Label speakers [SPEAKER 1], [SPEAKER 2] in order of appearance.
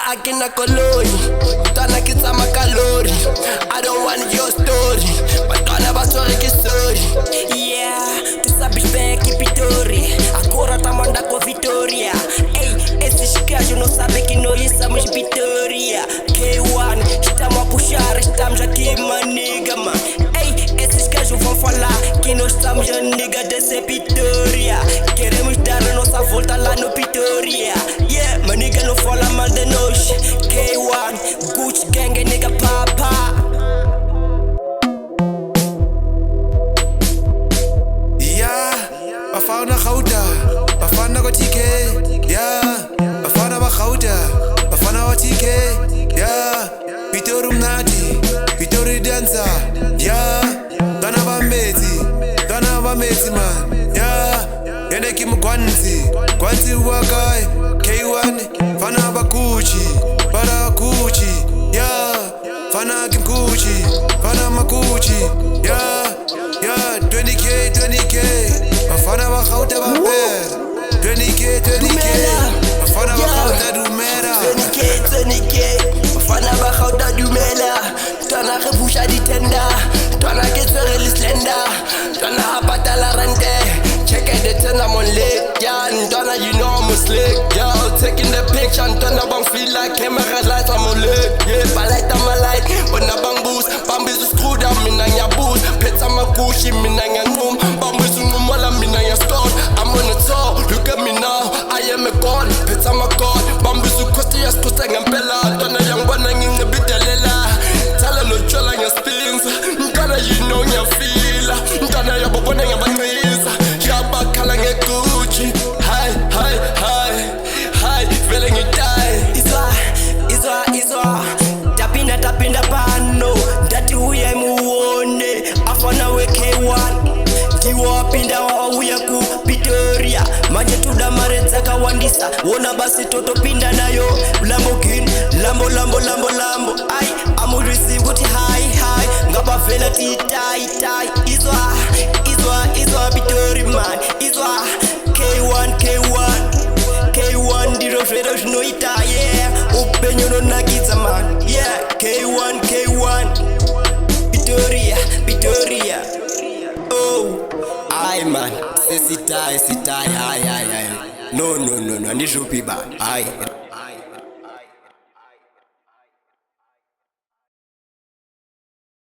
[SPEAKER 1] akina koloni Tana kitsa makalori I don't want your story Batwana basore ke sorry Yeah, tu sabes bem que Pretoria Agora tá manda com Pretoria Ei, esses gajos não sabem que nós somos Pretoria K1, estamos a puxar, estamos aqui maniga, man Ei, esses gajos vão falar que nós estamos a nigga desse Pretoria Queremos dar a nossa volta lá no Pretoria Yeah, maniga não fala mal de nós K1, Gucci gang, nigga papa
[SPEAKER 2] Bafana Gauta, bafana kwa TK, yeah. Bafana ba Gauta, bafana wa TK, yeah. Pretoria mnati, Pretoria dancer, yeah. Dana ba mezi man, yeah. Yende kimkwanzi, kwanzi wakai, K1, fana ba Gucci, para Gucci, yeah. Fana kim Gucci, fana ma Gucci, yeah. Yeah, 20k. Bafana ba Gauta ba ber 20k Bafana ba Gauta dumela
[SPEAKER 1] 20k Bafana ba Gauta dumela Twana re pusha di tenda Twana ke tsere le slender Twana hapata la rente Check it the tender mon leg Yeah, Twana you know I'm a slick Yeah, taking the picture Twana bang feel like camera lights I'm on leg Yeah, light I'm a light When I bang boost Bambi zu screw down Mina nya boost Pets I'm a Gucci Mina nya ngum Bambi zu ngumala Mina nya stone I'm on the top Look at me now I am a god Pets I'm a god Bambi zu kosti ya skusta ngempela Twana yang wana nginge bitelela Tala no chola nya spins Nkana you know nya feel Twana ya bobona nya bangiza Yaba kala nge Gucci Hi Feeling you die Izwa Tapinda pano Dati uya muone Afana we K1 Tiwa pinda wa uya ku Pretoria Manje tuda marenza kawandisa Wona basi toto pinda nayo Lamborghini Lambo Ai, amurisi wuti high Ngapa vela ti tai Izwa Pretoria man Izwa K1 Diro fredo noita yeah Upenyo no nagiza man Yeah K1 Pretoria Oh Aye man Sitai Aye No Nishupiba Aye